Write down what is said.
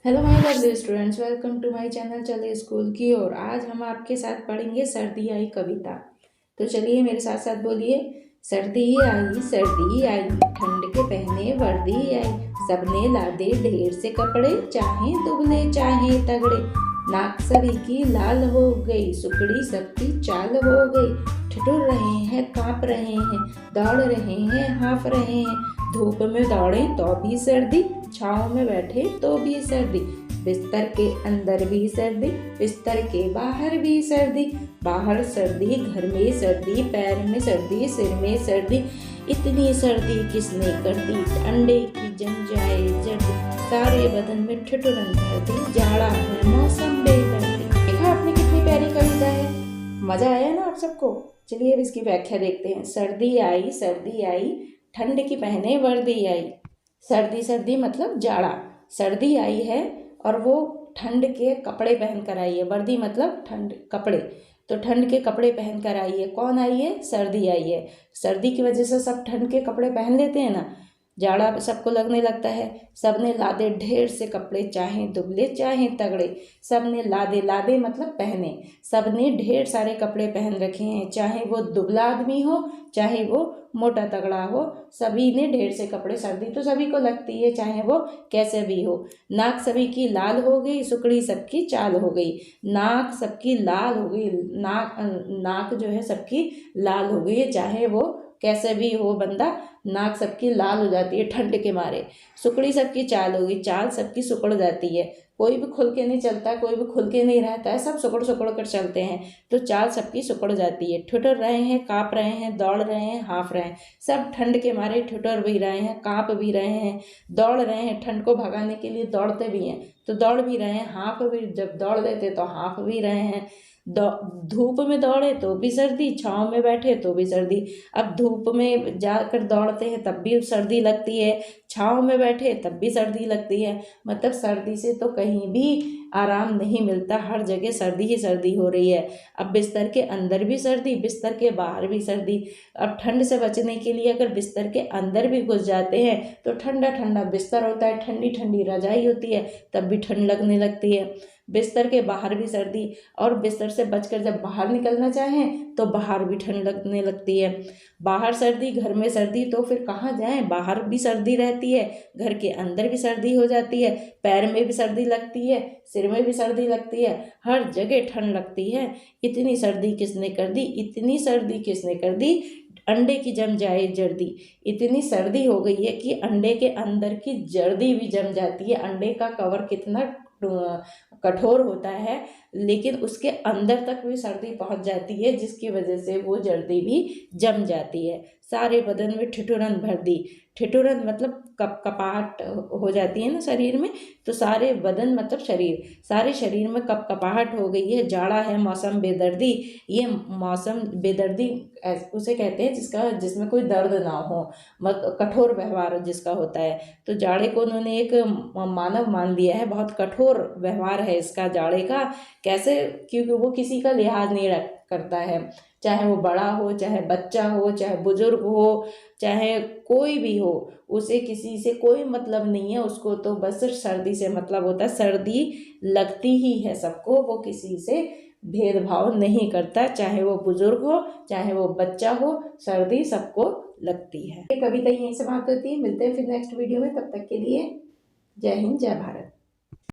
Hello my lovely students, welcome to my channel चले school की ओर। आज हम आपके साथ पढ़ेंगे सर्दी आई कविता। तो चलिए मेरे साथ साथ बोलिए। सर्दी आई, ठंड के पहने वर्दी आई, सबने लादे ढेर से कपड़े, चाहे दुबले चाहे तगड़े। नाक सभी की लाल हो गई, सुकड़ी सबकी चाल हो गई। ठिठुर रहे हैं, कांप रहे हैं, दौड़ रहे हैं, हाँफ रहे हैं। धूप में दौड़े तो भी सर्दी, छाँव में बैठे तो भी सर्दी। बिस्तर के अंदर भी सर्दी, बिस्तर के बाहर भी सर्दी। बाहर सर्दी, घर में सर्दी, पैर में सर्दी, सिर में सर्दी। इतनी सर्दी किसने कर दी, अंडे की जम जाए जर्दी। सारे बदन में ठिठुरन भर दी, जाड़ा है मौसम बेदर्दी। देखा आपने कितनी प्यारी कविता है। मजा आया ना आप सबको। चलिए अब इसकी व्याख्या देखते हैं। सर्दी आई, ठंड की पहने वर्दी आई। सर्दी सर्दी मतलब जाड़ा। सर्दी आई है और वो ठंड के कपड़े पहन कर आई है। वर्दी मतलब ठंड कपड़े, तो ठंड के कपड़े पहन कर आई है। कौन आई है? सर्दी आई है। सर्दी की वजह से सब ठंड के कपड़े पहन लेते हैं ना, जाड़ा सबको लगने लगता है। सबने लादे ढेर से कपड़े, चाहे दुबले चाहे तगड़े। सबने लादे, लादे मतलब पहने। सबने ढेर सारे कपड़े पहन रखे हैं, चाहे वो दुबला आदमी हो चाहे वो मोटा तगड़ा हो। सभी ने ढेर से कपड़े, सर्दी तो सभी को लगती है चाहे वो कैसे भी हो। नाक सभी की लाल हो गई, सुकड़ी सबकी चाल हो गई। नाक सबकी लाल हो गई, नाक जो है सबकी लाल हो गई है, चाहे वो कैसे भी हो बंदा, नाक सबकी लाल हो जाती है ठंड के मारे। सुकड़ी सबकी चाल हो गई, चाल सबकी सुकड़ जाती है। कोई भी खुल के नहीं चलता, कोई भी खुल के नहीं रहता है, सब सुकड़ सुकड़ कर चलते हैं, तो चाल सबकी सुकड़ जाती है। ठिठुर रहे हैं, काँप रहे हैं, दौड़ रहे हैं, हाँफ रहे हैं। सब ठंड के मारे ठिठुर भी रहे हैं, काँप भी रहे हैं, दौड़ रहे हैं। ठंड को भगाने के लिए दौड़ते भी हैं तो दौड़ भी रहे हैं, हाँफ भी, जब दौड़ देते तो हाँफ भी रहे हैं। धूप में दौड़े तो भी सर्दी, छाँव में बैठे तो भी सर्दी। अब धूप में जाकर दौड़ते हैं तब भी सर्दी लगती है, छाँव में बैठे तब भी सर्दी लगती है। मतलब सर्दी से तो कहीं भी आराम नहीं मिलता, हर जगह सर्दी ही सर्दी हो रही है। अब बिस्तर के अंदर भी सर्दी, बिस्तर के बाहर भी सर्दी। अब ठंड से बचने के लिए अगर बिस्तर के अंदर भी घुस जाते हैं तो ठंडा ठंडा बिस्तर होता है, ठंडी ठंडी रजाई होती है, तब भी ठंड लगने लगती है। बिस्तर के बाहर भी सर्दी, और बिस्तर से बचकर जब बाहर निकलना चाहें तो बाहर भी ठंड लगने लगती है। बाहर सर्दी, घर में सर्दी, तो फिर कहाँ जाएं? बाहर भी सर्दी रहती है, घर के अंदर भी सर्दी हो जाती है, पैर में भी सर्दी लगती है, सिर में भी सर्दी लगती है, हर जगह ठंड लगती है। इतनी सर्दी किसने कर दी, इतनी सर्दी किसने कर दी, अंडे की जम जाए जर्दी। इतनी सर्दी हो गई है कि अंडे के अंदर की जर्दी भी जम जाती है। अंडे का कवर कितना कठोर होता है, लेकिन उसके अंदर तक भी सर्दी पहुंच जाती है, जिसकी वजह से वो जल्दी भी जम जाती है। सारे बदन में ठिठुरन भर दी। ठिठुरन मतलब कपकपाहट हो जाती है ना शरीर में, तो सारे बदन मतलब शरीर, सारे शरीर में कपकपाहट हो गई है। जाड़ा है मौसम बेदर्दी। ये मौसम बेदर्दी उसे कहते हैं जिसमें कोई दर्द ना हो, मत कठोर व्यवहार जिसका होता है। तो जाड़े को उन्होंने एक मानव मान लिया है, बहुत कठोर व्यवहार है इसका जाड़े का। कैसे? क्योंकि वो किसी का लिहाज नहीं करता है, चाहे वो बड़ा हो, चाहे बच्चा हो, चाहे बुजुर्ग हो, चाहे कोई भी हो, उसे किसी से कोई मतलब नहीं है। उसको तो बस सर्दी से मतलब होता है, सर्दी लगती ही है सबको, वो किसी से भेदभाव नहीं करता, चाहे वो बुजुर्ग हो चाहे वो बच्चा हो, सर्दी सबको लगती है। ये कविता यहीं समाप्त होती है। मिलते हैं फिर नेक्स्ट वीडियो में, तब तक के लिए जय हिंद, जय भारत।